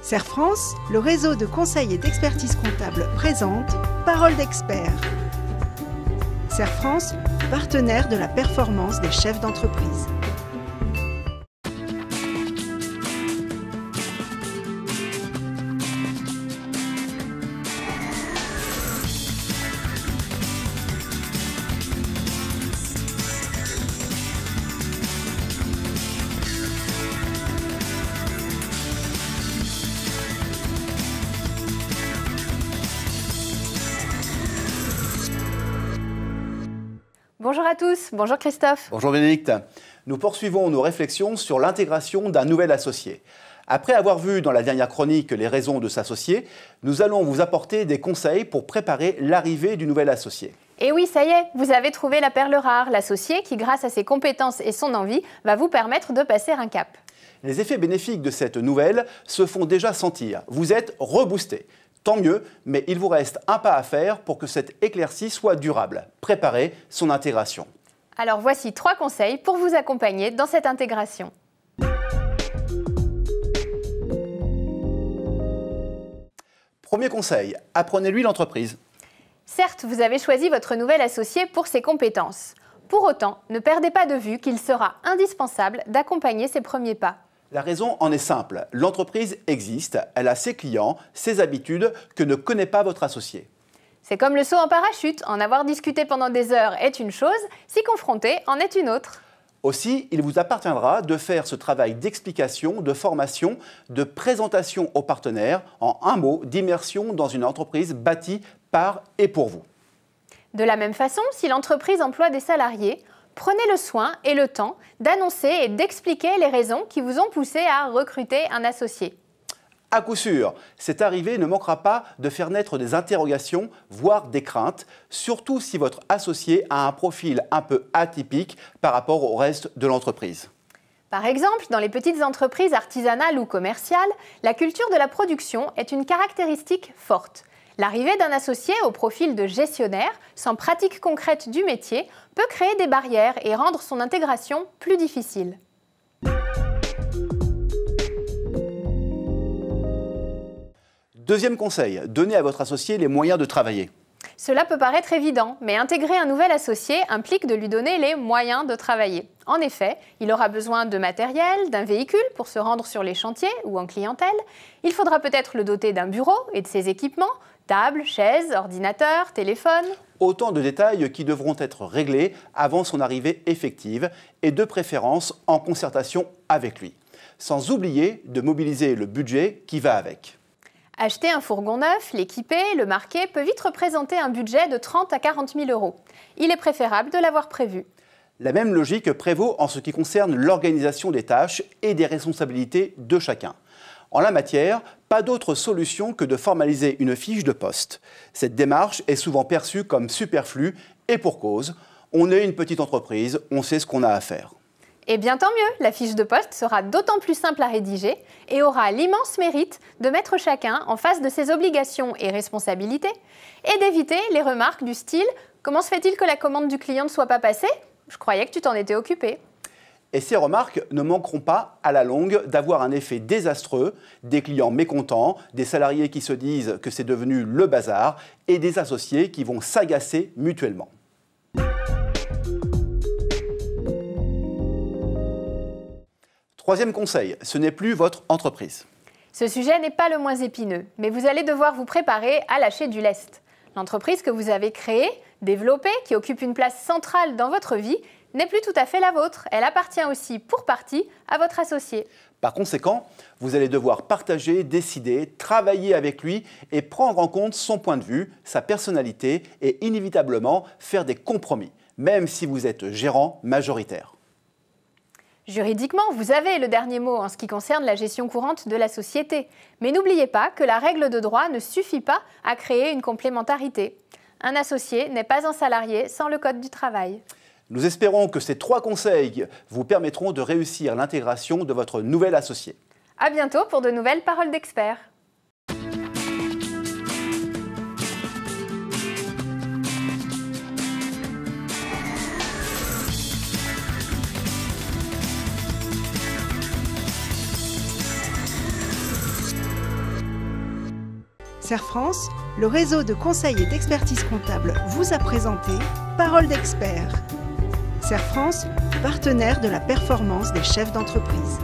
Serre France, le réseau de conseil et d'expertise comptable présente Parole d'expert. Serre France, partenaire de la performance des chefs d'entreprise. Bonjour à tous, bonjour Christophe. Bonjour Bénédicte. Nous poursuivons nos réflexions sur l'intégration d'un nouvel associé. Après avoir vu dans la dernière chronique les raisons de s'associer, nous allons vous apporter des conseils pour préparer l'arrivée du nouvel associé. Et oui, ça y est, vous avez trouvé la perle rare, l'associé qui, grâce à ses compétences et son envie, va vous permettre de passer un cap. Les effets bénéfiques de cette nouvelle se font déjà sentir. Vous êtes reboosté. Tant mieux, mais il vous reste un pas à faire pour que cette éclaircie soit durable. Préparez son intégration. Alors voici 3 conseils pour vous accompagner dans cette intégration. Premier conseil, apprenez-lui l'entreprise. Certes, vous avez choisi votre nouvel associé pour ses compétences. Pour autant, ne perdez pas de vue qu'il sera indispensable d'accompagner ses premiers pas. La raison en est simple. L'entreprise existe, elle a ses clients, ses habitudes que ne connaît pas votre associé. C'est comme le saut en parachute, en avoir discuté pendant des heures est une chose, s'y confronter en est une autre. Aussi, il vous appartiendra de faire ce travail d'explication, de formation, de présentation aux partenaires, en un mot, d'immersion dans une entreprise bâtie par et pour vous. De la même façon, si l'entreprise emploie des salariés, prenez le soin et le temps d'annoncer et d'expliquer les raisons qui vous ont poussé à recruter un associé. À coup sûr, cette arrivée ne manquera pas de faire naître des interrogations, voire des craintes, surtout si votre associé a un profil un peu atypique par rapport au reste de l'entreprise. Par exemple, dans les petites entreprises artisanales ou commerciales, la culture de la production est une caractéristique forte. L'arrivée d'un associé au profil de gestionnaire, sans pratique concrète du métier, peut créer des barrières et rendre son intégration plus difficile. Deuxième conseil, donnez à votre associé les moyens de travailler. Cela peut paraître évident, mais intégrer un nouvel associé implique de lui donner les moyens de travailler. En effet, il aura besoin de matériel, d'un véhicule pour se rendre sur les chantiers ou en clientèle. Il faudra peut-être le doter d'un bureau et de ses équipements, table, chaise, ordinateur, téléphone. Autant de détails qui devront être réglés avant son arrivée effective et de préférence en concertation avec lui. Sans oublier de mobiliser le budget qui va avec. Acheter un fourgon neuf, l'équiper, le marquer peut vite représenter un budget de 30 à 40 000 €. Il est préférable de l'avoir prévu. La même logique prévaut en ce qui concerne l'organisation des tâches et des responsabilités de chacun. En la matière, pas d'autre solution que de formaliser une fiche de poste. Cette démarche est souvent perçue comme superflue et pour cause. On est une petite entreprise, on sait ce qu'on a à faire. Eh bien tant mieux, la fiche de poste sera d'autant plus simple à rédiger et aura l'immense mérite de mettre chacun en face de ses obligations et responsabilités et d'éviter les remarques du style « Comment se fait-il que la commande du client ne soit pas passée ? Je croyais que tu t'en étais occupé. » Et ces remarques ne manqueront pas, à la longue, d'avoir un effet désastreux, des clients mécontents, des salariés qui se disent que c'est devenu le bazar et des associés qui vont s'agacer mutuellement. Troisième conseil, ce n'est plus votre entreprise. Ce sujet n'est pas le moins épineux, mais vous allez devoir vous préparer à lâcher du lest. L'entreprise que vous avez créée, développée, qui occupe une place centrale dans votre vie, n'est plus tout à fait la vôtre. Elle appartient aussi, pour partie, à votre associé. Par conséquent, vous allez devoir partager, décider, travailler avec lui et prendre en compte son point de vue, sa personnalité et inévitablement faire des compromis, même si vous êtes gérant majoritaire. Juridiquement, vous avez le dernier mot en ce qui concerne la gestion courante de la société. Mais n'oubliez pas que la règle de droit ne suffit pas à créer une complémentarité. Un associé n'est pas un salarié sans le code du travail. Nous espérons que ces 3 conseils vous permettront de réussir l'intégration de votre nouvel associé. À bientôt pour de nouvelles paroles d'experts. Serre France, le réseau de conseil et d'expertise comptable vous a présenté Parole d'expert. Serre France, partenaire de la performance des chefs d'entreprise.